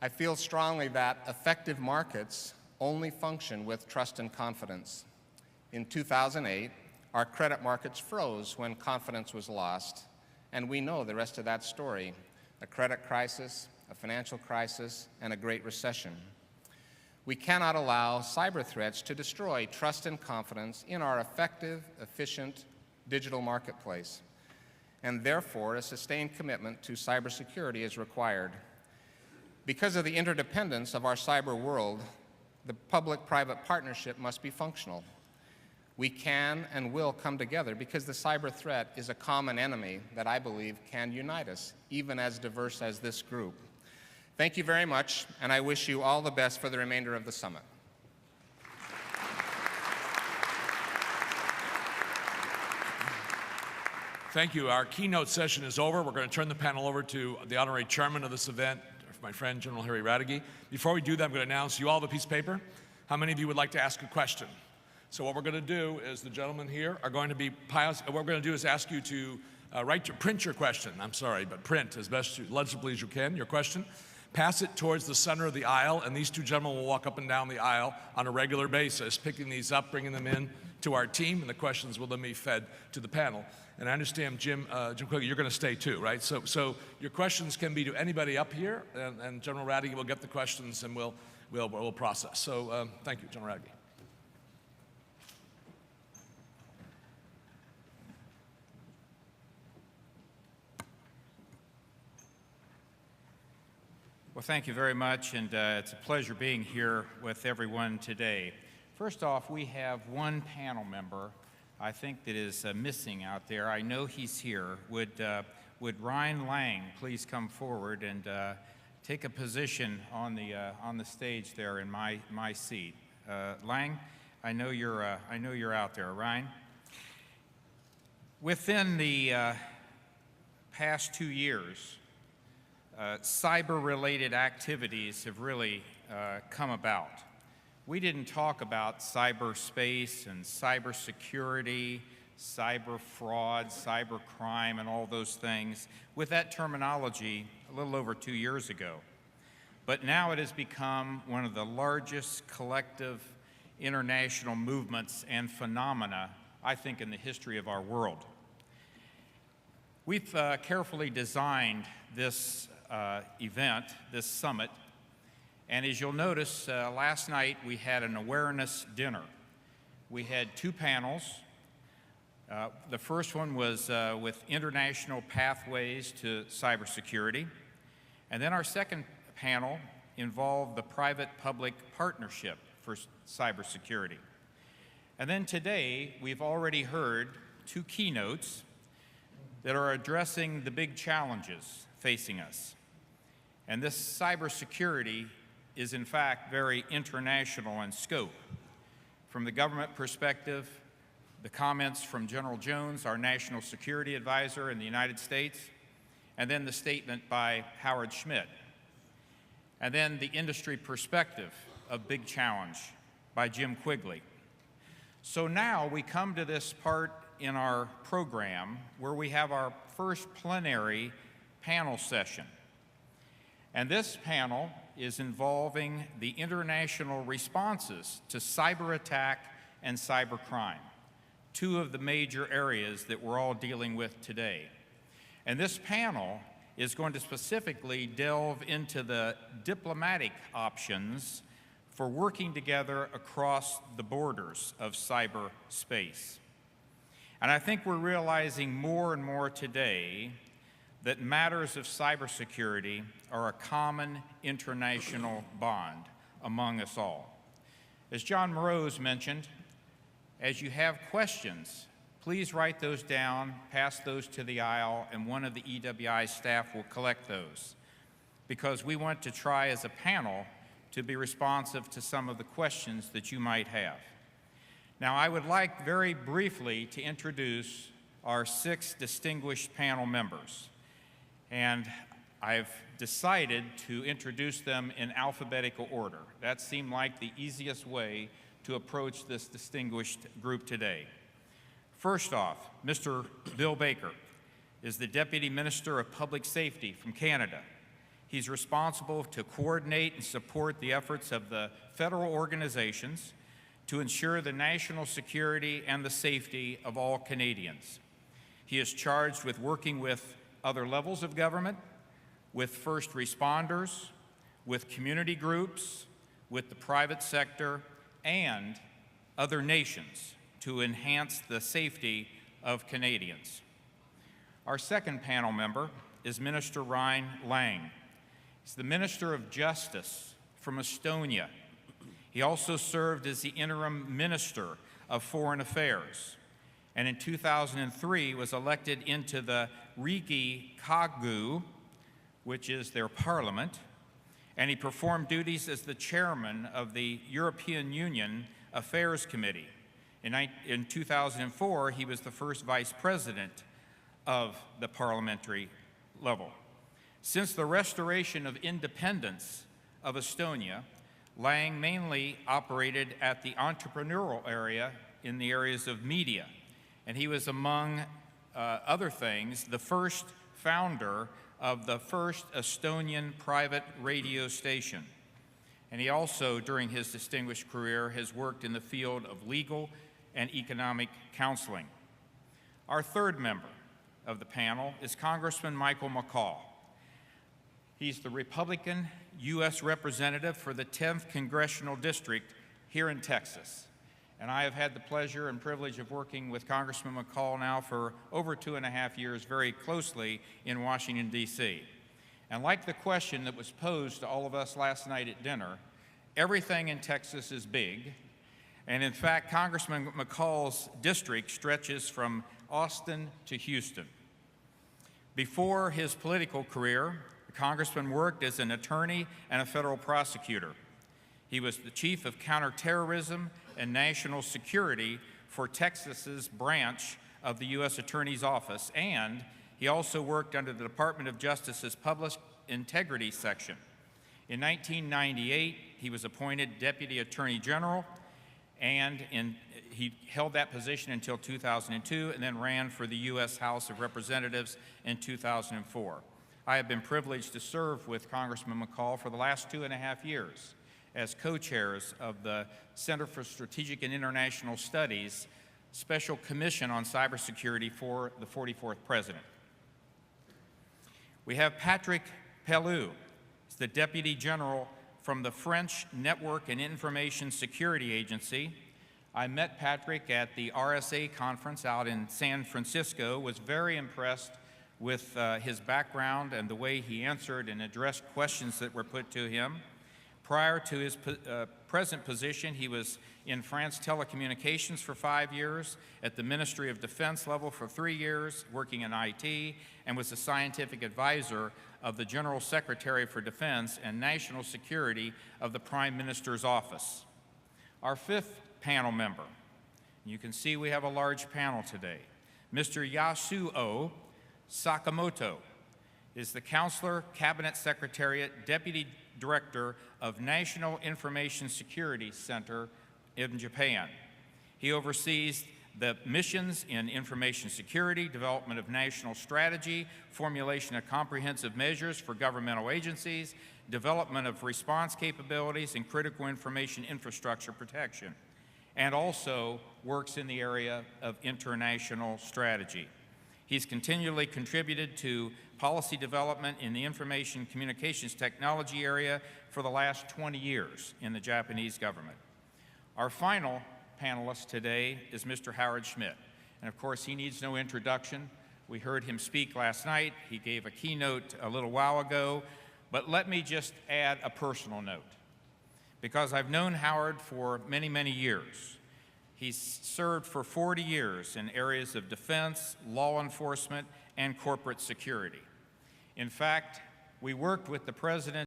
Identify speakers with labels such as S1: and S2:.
S1: I feel strongly that effective markets only function with trust and confidence. In 2008, our credit markets froze when confidence was lost, and we know the rest of that story: a credit crisis, a financial crisis, and a great recession. We cannot allow cyber threats to destroy trust and confidence in our effective, efficient digital marketplace, and therefore a sustained commitment to cybersecurity is required. Because of the interdependence of our cyber world, the public-private partnership must be functional. We can and will come together because the cyber threat is a common enemy that I believe can unite us, even as diverse as this group. Thank you very much, and I wish you all the best for the remainder of the summit.
S2: Thank you. Our keynote session is over. We're going to turn the panel over to the honorary chairman of this event, my friend, General Harry Radke. Before we do that, I'm going to announce you all have a piece of paper. How many of you would like to ask a question? So what we're going to do is the gentlemen here are going to be pious. What we're going to do is ask you to print your question. I'm sorry, but print as best legibly as you can, your question. Pass it towards the center of the aisle, and these two gentlemen will walk up and down the aisle on a regular basis, picking these up, bringing them in to our team, and the questions will then be fed to the panel. And I understand, Jim Quigley, you're going to stay too, right? So your questions can be to anybody up here, and General Radke will get the questions, and we'll process. So thank you, General Radke.
S3: Well, thank you very much, and it's a pleasure being here with everyone today. First off, we have one panel member I think that is missing out there. I know he's here. Would Ryan Lang please come forward and take a position on the stage there in my seat? Lang, I know you're out there. Ryan. Within the past 2 years, cyber-related activities have really come about. We didn't talk about cyberspace and cybersecurity, cyber fraud, cyber crime, and all those things with that terminology a little over 2 years ago. But now it has become one of the largest collective international movements and phenomena, I think, in the history of our world. We've carefully designed this event, this summit, and as you'll notice, last night we had an awareness dinner. We had 2 panels. The first one was with international pathways to cybersecurity, and then our second panel involved the private-public partnership for cybersecurity. And then today, we've already heard 2 keynotes that are addressing the big challenges facing us. And this cybersecurity is in fact very international in scope. From the government perspective, the comments from General Jones, our National Security Advisor in the United States, and then the statement by Howard Schmidt. And then the industry perspective of Big Challenge by Jim Quigley. So now we come to this part in our program where we have our first plenary panel session. And this panel is involving the international responses to cyber attack and cyber crime, 2 of the major areas that we're all dealing with today. And this panel is going to specifically delve into the diplomatic options for working together across the borders of cyberspace. And I think we're realizing more and more today that matters of cybersecurity are a common international bond among us all. As John Morose mentioned, as you have questions, please write those down, pass those to the aisle, and one of the EWI staff will collect those, because we want to try as a panel to be responsive to some of the questions that you might have. Now, I would like very briefly to introduce our 6 distinguished panel members. And I've decided to introduce them in alphabetical order. That seemed like the easiest way to approach this distinguished group today. First off, Mr. Bill Baker is the Deputy Minister of Public Safety from Canada. He's responsible to coordinate and support the efforts of the federal organizations to ensure the national security and the safety of all Canadians. He is charged with working with other levels of government, with first responders, with community groups, with the private sector, and other nations to enhance the safety of Canadians. Our second panel member is Minister Ryan Lang. He's the Minister of Justice from Estonia. He also served as the interim Minister of Foreign Affairs, and in 2003 was elected into the Riigikogu, which is their parliament, and he performed duties as the chairman of the European Union Affairs Committee. In 2004, he was the first vice president of the parliamentary level. Since the restoration of independence of Estonia, Lang mainly operated at the entrepreneurial area in the areas of media, and he was, among other things, the first founder of the first Estonian private radio station. And he also, during his distinguished career, has worked in the field of legal and economic counseling. Our third member of the panel is Congressman Michael McCaul. He's the Republican U.S. Representative for the 10th Congressional District here in Texas. And I have had the pleasure and privilege of working with Congressman McCaul now for over 2.5 years very closely in Washington, D.C. And like the question that was posed to all of us last night at dinner, everything in Texas is big. And in fact, Congressman McCaul's district stretches from Austin to Houston. Before his political career, the congressman worked as an attorney and a federal prosecutor. He was the chief of counterterrorism and national security for Texas's branch of the U.S. Attorney's Office, and he also worked under the Department of Justice's Public Integrity Section. In 1998, he was appointed Deputy Attorney General, and he held that position until 2002, and then ran for the U.S. House of Representatives in 2004. I have been privileged to serve with Congressman McCaul for the last 2.5 years as co-chairs of the Center for Strategic and International Studies Special Commission on Cybersecurity for the 44th President. We have Patrick Pelloux, the Deputy General from the French Network and Information Security Agency. I met Patrick at the RSA conference out in San Francisco, was very impressed with his background and the way he answered and addressed questions that were put to him. Prior to his present position, he was in France Telecommunications for 5 years, at the Ministry of Defense level for 3 years, working in IT, and was a scientific advisor of the General Secretary for Defense and National Security of the Prime Minister's Office. Our fifth panel member, you can see we have a large panel today, Mr. Yasuo Sakamoto is the Counselor, Cabinet Secretariat, Deputy Director of National Information Security Center in Japan. He oversees the missions in information security, development of national strategy, formulation of comprehensive measures for governmental agencies, development of response capabilities, and critical information infrastructure protection, and also works in the area of international strategy. He's continually contributed to policy development in the information communications technology area for the last 20 years in the Japanese government. Our final panelist today is Mr. Howard Schmidt. And of course, he needs no introduction. We heard him speak last night. He gave a keynote a little while ago. But let me just add a personal note, because I've known Howard for many, many years. He's served for 40 years in areas of defense, law enforcement, and corporate security. In fact, we worked with the President